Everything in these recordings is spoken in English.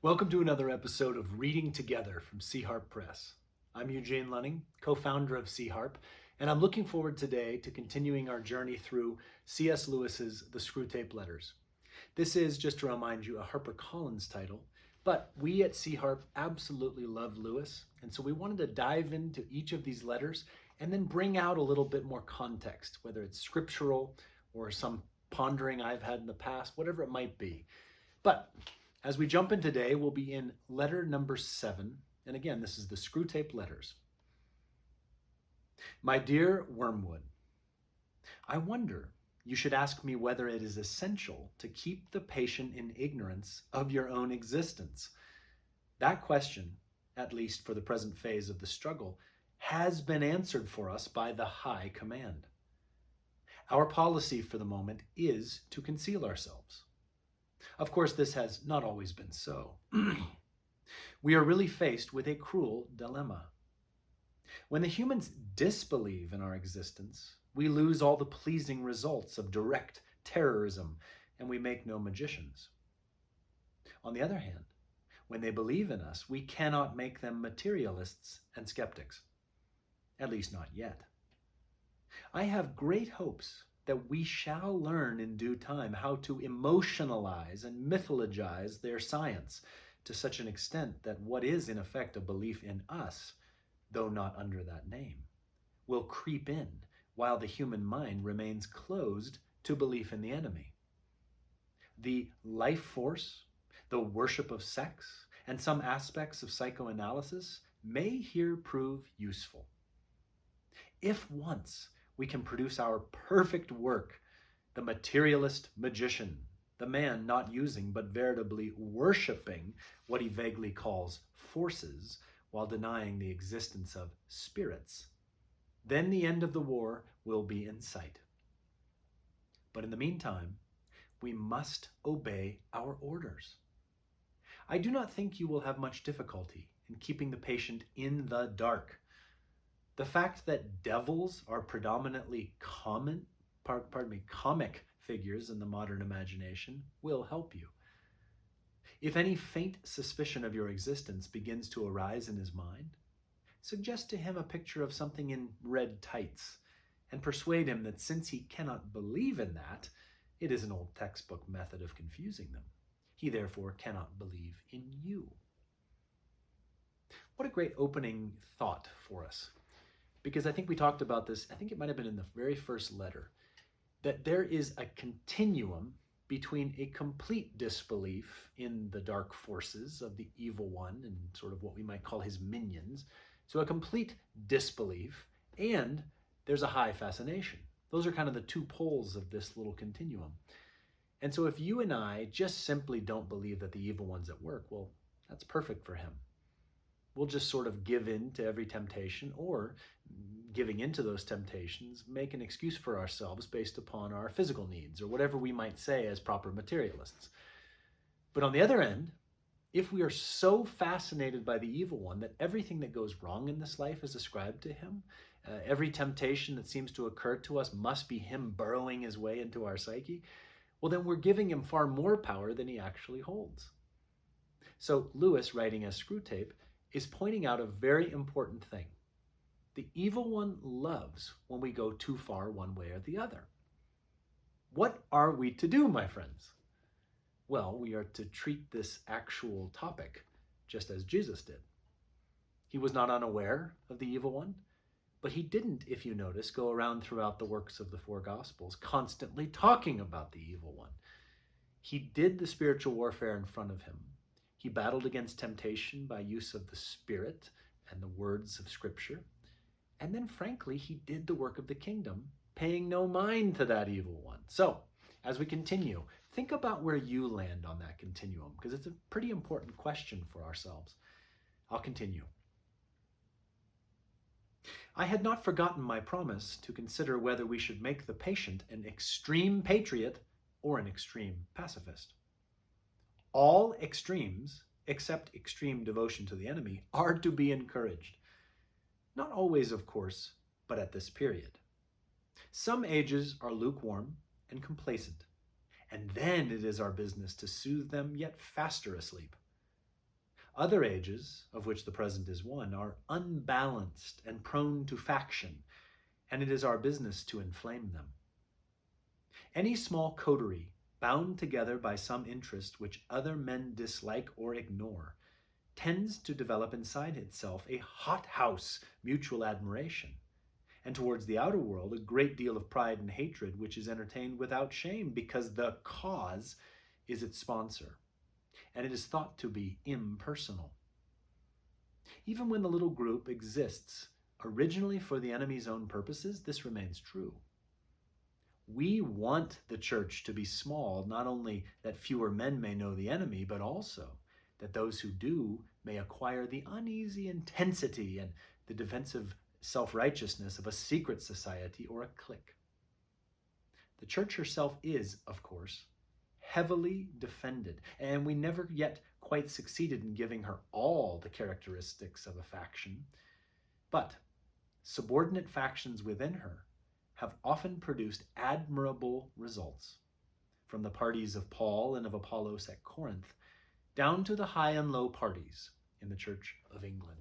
Welcome to another episode of Reading Together from Harp Press. I'm Eugene Lunning, co-founder of Harp, and I'm looking forward today to continuing our journey through C.S. Lewis's The Screwtape Letters. This is, just to remind you, a HarperCollins title, but we at Harp absolutely love Lewis, and so we wanted to dive into each of these letters and then bring out a little bit more context, whether it's scriptural or some pondering I've had in the past, whatever it might be. But as we jump in today, we'll be in letter number 7. And again, this is the Screwtape Letters. My dear Wormwood, I wonder you should ask me whether it is essential to keep the patient in ignorance of your own existence. That question, at least for the present phase of the struggle, has been answered for us by the High Command. Our policy for the moment is to conceal ourselves. Of course, this has not always been so. We are really faced with a cruel dilemma. When the humans disbelieve in our existence, we lose all the pleasing results of direct terrorism, and we make no magicians. On the other hand, when they believe in us, we cannot make them materialists and skeptics. At least not yet. I have great hopes that we shall learn in due time how to emotionalize and mythologize their science to such an extent that what is in effect a belief in us, though not under that name, will creep in while the human mind remains closed to belief in the enemy. The life force, the worship of sex, and some aspects of psychoanalysis may here prove useful. If once we can produce our perfect work, the materialist magician, the man not using but veritably worshiping what he vaguely calls forces while denying the existence of spirits, then the end of the war will be in sight. But in the meantime, we must obey our orders. I do not think you will have much difficulty in keeping the patient in the dark. The fact that devils are predominantly comic figures in the modern imagination will help you. If any faint suspicion of your existence begins to arise in his mind, suggest to him a picture of something in red tights and persuade him that since he cannot believe in that, it is an old textbook method of confusing them. He therefore cannot believe in you. What a great opening thought for us. Because I think we talked about this, I think it might have been in the very first letter, that there is a continuum between a complete disbelief in the dark forces of the evil one and sort of what we might call his minions, so a complete disbelief, and there's a high fascination. Those are kind of the two poles of this little continuum. And so if you and I just simply don't believe that the evil one's at work, well, that's perfect for him. We'll just sort of give in to every temptation, or giving into those temptations, make an excuse for ourselves based upon our physical needs or whatever we might say as proper materialists. But on the other end, if we are so fascinated by the evil one that everything that goes wrong in this life is ascribed to him, every temptation that seems to occur to us must be him burrowing his way into our psyche, well, then we're giving him far more power than he actually holds. So Lewis, writing as Screwtape, is pointing out a very important thing. The evil one loves when we go too far one way or the other. What are we to do, my friends? Well, we are to treat this actual topic just as Jesus did. He was not unaware of the evil one, but he didn't, if you notice, go around throughout the works of the four Gospels constantly talking about the evil one. He did the spiritual warfare in front of him. He battled against temptation by use of the Spirit and the words of Scripture. And then, frankly, he did the work of the kingdom, paying no mind to that evil one. So, as we continue, think about where you land on that continuum, because it's a pretty important question for ourselves. I'll continue. I had not forgotten my promise to consider whether we should make the patient an extreme patriot or an extreme pacifist. All extremes, except extreme devotion to the enemy, are to be encouraged. Not always, of course, but at this period. Some ages are lukewarm and complacent, and then it is our business to soothe them yet faster asleep. Other ages, of which the present is one, are unbalanced and prone to faction, and it is our business to inflame them. Any small coterie, bound together by some interest which other men dislike or ignore, tends to develop inside itself a hothouse mutual admiration, and towards the outer world a great deal of pride and hatred which is entertained without shame because the cause is its sponsor, and it is thought to be impersonal. Even when the little group exists originally for the enemy's own purposes, this remains true. We want the church to be small, not only that fewer men may know the enemy, but also that those who do may acquire the uneasy intensity and the defensive self-righteousness of a secret society or a clique. The church herself is, of course, heavily defended, and we never yet quite succeeded in giving her all the characteristics of a faction. But subordinate factions within her have often produced admirable results, from the parties of Paul and of Apollos at Corinth down to the high and low parties in the Church of England.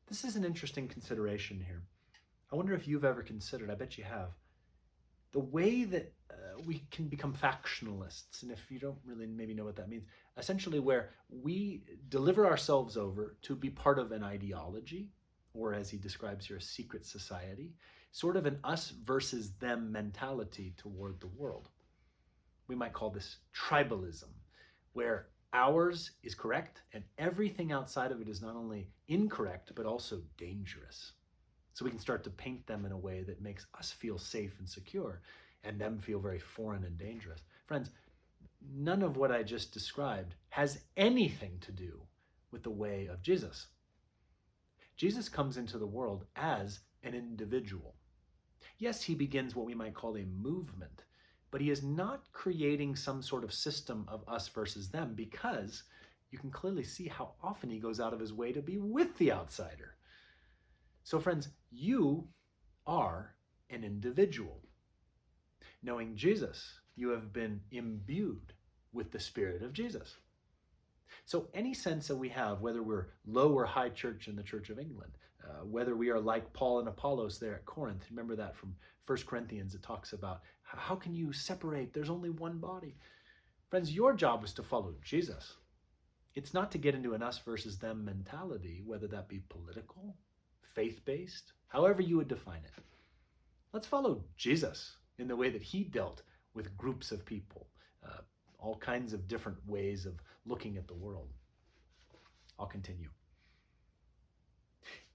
This is an interesting consideration here. I wonder if you've ever considered, I bet you have, the way that we can become factionalists. And if you don't really maybe know what that means, essentially where we deliver ourselves over to be part of an ideology, or as he describes here, a secret society, sort of an us versus them mentality toward the world. We might call this tribalism, where ours is correct and everything outside of it is not only incorrect, but also dangerous. So we can start to paint them in a way that makes us feel safe and secure and them feel very foreign and dangerous. Friends, none of what I just described has anything to do with the way of Jesus. Jesus comes into the world as an individual. Yes, he begins what we might call a movement, but he is not creating some sort of system of us versus them, because you can clearly see how often he goes out of his way to be with the outsider. So friends, you are an individual. Knowing Jesus, you have been imbued with the Spirit of Jesus. So any sense that we have, whether we're low or high church in the Church of England, whether we are like Paul and Apollos there at Corinth, remember that from 1 Corinthians, it talks about how can you separate? There's only one body. Friends, your job is to follow Jesus. It's not to get into an us versus them mentality, whether that be political, faith-based, however you would define it. Let's follow Jesus in the way that he dealt with groups of people, all kinds of different ways of looking at the world. I'll continue.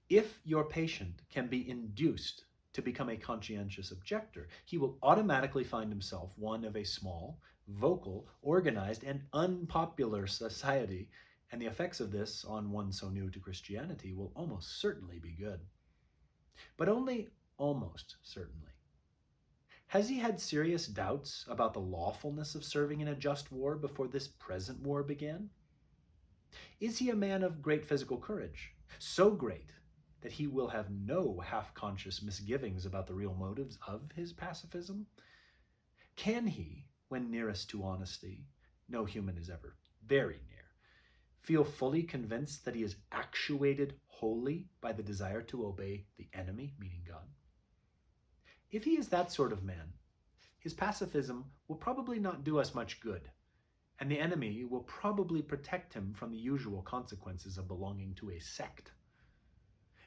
If your patient can be induced to become a conscientious objector, he will automatically find himself one of a small, vocal, organized, and unpopular society, and the effects of this on one so new to Christianity will almost certainly be good. But only almost certainly. Has he had serious doubts about the lawfulness of serving in a just war before this present war began? Is he a man of great physical courage, so great that he will have no half-conscious misgivings about the real motives of his pacifism? Can he, when nearest to honesty, no human is ever very near, feel fully convinced that he is actuated wholly by the desire to obey the enemy, meaning God? If he is that sort of man, his pacifism will probably not do us much good, and the enemy will probably protect him from the usual consequences of belonging to a sect.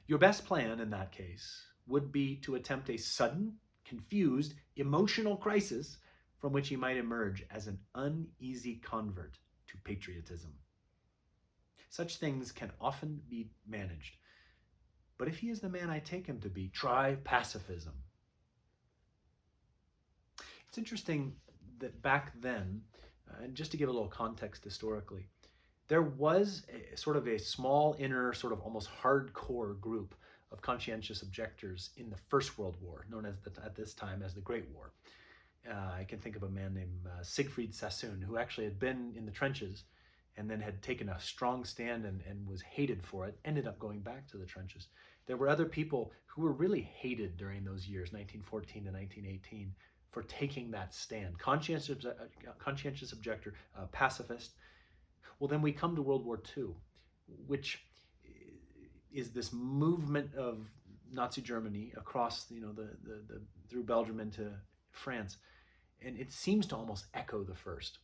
Your best plan in that case would be to attempt a sudden, confused, emotional crisis from which he might emerge as an uneasy convert to patriotism. Such things can often be managed, but if he is the man I take him to be, try pacifism. It's interesting that back then, and just to give a little context historically, there was sort of a small inner, sort of almost hardcore group of conscientious objectors in the First World War, known as at this time as the Great War. I can think of a man named Siegfried Sassoon, who actually had been in the trenches and then had taken a strong stand and was hated for it, ended up going back to the trenches. There were other people who were really hated during those years, 1914 to 1918, for taking that stand. Conscientious objector, pacifist. Well, then we come to World War II, which is this movement of Nazi Germany across, the through Belgium into France, and it seems to almost echo the first.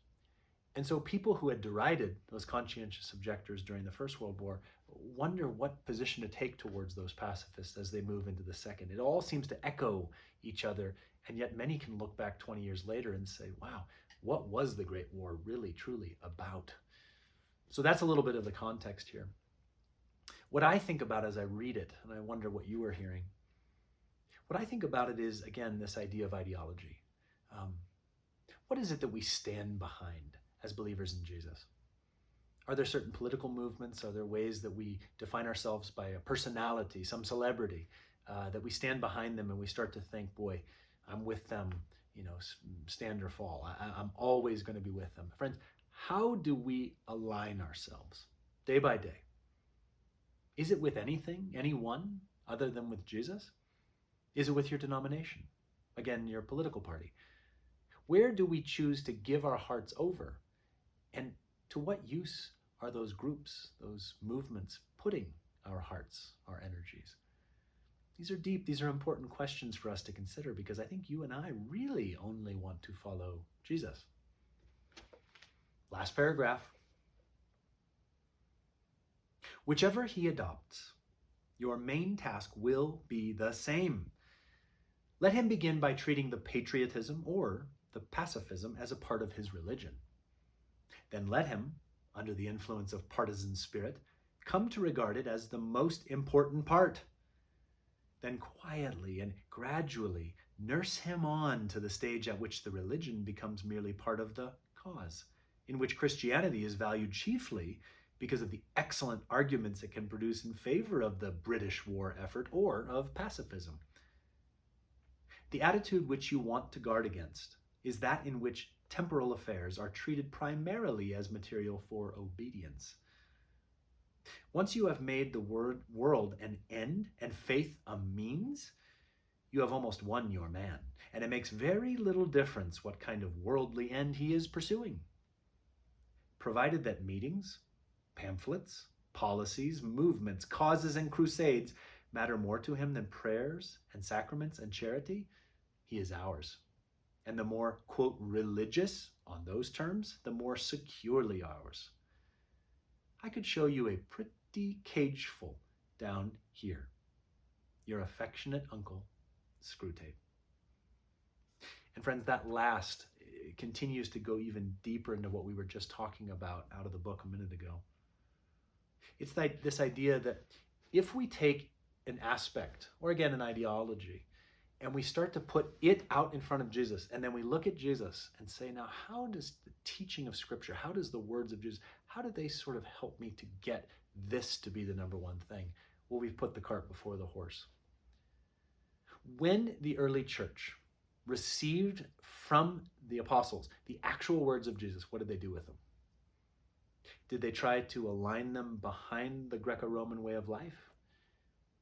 And so people who had derided those conscientious objectors during the First World War wonder what position to take towards those pacifists as they move into the Second. It all seems to echo each other, and yet many can look back 20 years later and say, wow, what was the Great War really, truly about? So that's a little bit of the context here. What I think about as I read it, and I wonder what you are hearing, what I think about it is, again, this idea of ideology. What is it that we stand behind as believers in Jesus? Are there certain political movements? Are there ways that we define ourselves by a personality, some celebrity, that we stand behind them and we start to think, boy, I'm with them, stand or fall. I'm always going to be with them. Friends, how do we align ourselves day by day? Is it with anything, anyone, other than with Jesus? Is it with your denomination? Again, your political party. Where do we choose to give our hearts over? And to what use are those groups, those movements putting our hearts, our energies? These are deep, these are important questions for us to consider, because I think you and I really only want to follow Jesus. Last paragraph. Whichever he adopts, your main task will be the same. Let him begin by treating the patriotism or the pacifism as a part of his religion. Then let him, under the influence of partisan spirit, come to regard it as the most important part. Then quietly and gradually nurse him on to the stage at which the religion becomes merely part of the cause, in which Christianity is valued chiefly because of the excellent arguments it can produce in favor of the British war effort or of pacifism. The attitude which you want to guard against is that in which temporal affairs are treated primarily as material for obedience. Once you have made the world an end and faith a means, you have almost won your man, and it makes very little difference what kind of worldly end he is pursuing. Provided that meetings, pamphlets, policies, movements, causes, and crusades matter more to him than prayers and sacraments and charity, he is ours. And the more, quote, religious on those terms, the more securely ours. I could show you a pretty cageful down here. Your affectionate uncle, Screwtape. And friends, that last continues to go even deeper into what we were just talking about out of the book a minute ago. It's like this idea that if we take an aspect, or again, an ideology, and we start to put it out in front of Jesus, and then we look at Jesus and say, now, how does the teaching of Scripture, how does the words of Jesus, how do they sort of help me to get this to be the number one thing? Well, we've put the cart before the horse. When the early church received from the apostles the actual words of Jesus, what did they do with them? Did they try to align them behind the Greco-Roman way of life?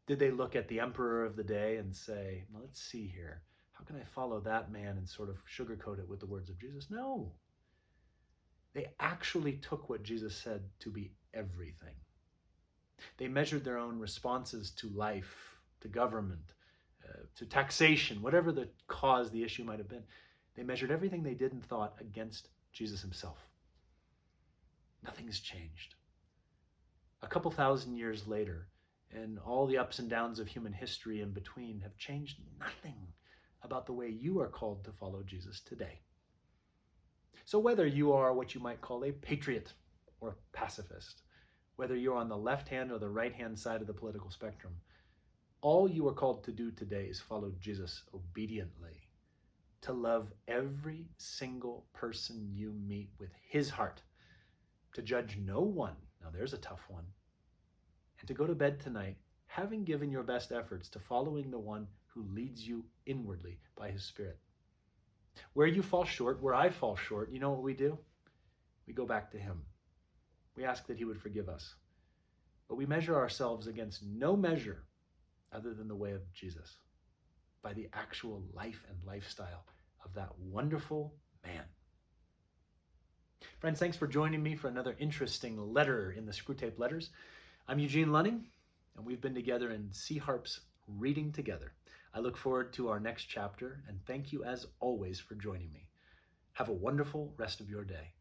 Did they look at the emperor of the day and say, well, let's see here, how can I follow that man and sort of sugarcoat it with the words of Jesus? No. They actually took what Jesus said to be everything. They measured their own responses to life, to government, to taxation, whatever the cause, the issue might have been. They measured everything they did and thought against Jesus himself. Nothing's changed. A couple thousand years later, and all the ups and downs of human history in between have changed nothing about the way you are called to follow Jesus today. So whether you are what you might call a patriot or a pacifist, whether you're on the left-hand or the right-hand side of the political spectrum, all you are called to do today is follow Jesus obediently, to love every single person you meet with his heart, to judge no one, now there's a tough one, and to go to bed tonight having given your best efforts to following the one who leads you inwardly by his Spirit. Where you fall short, where I fall short, you know what we do? We go back to him. We ask that he would forgive us. But we measure ourselves against no measure other than the way of Jesus, by the actual life and lifestyle of that wonderful man. Friends, thanks for joining me for another interesting letter in the Screwtape Letters. I'm Eugene Lunning, and we've been together in Harp's Reading Together. I look forward to our next chapter, and thank you as always for joining me. Have a wonderful rest of your day.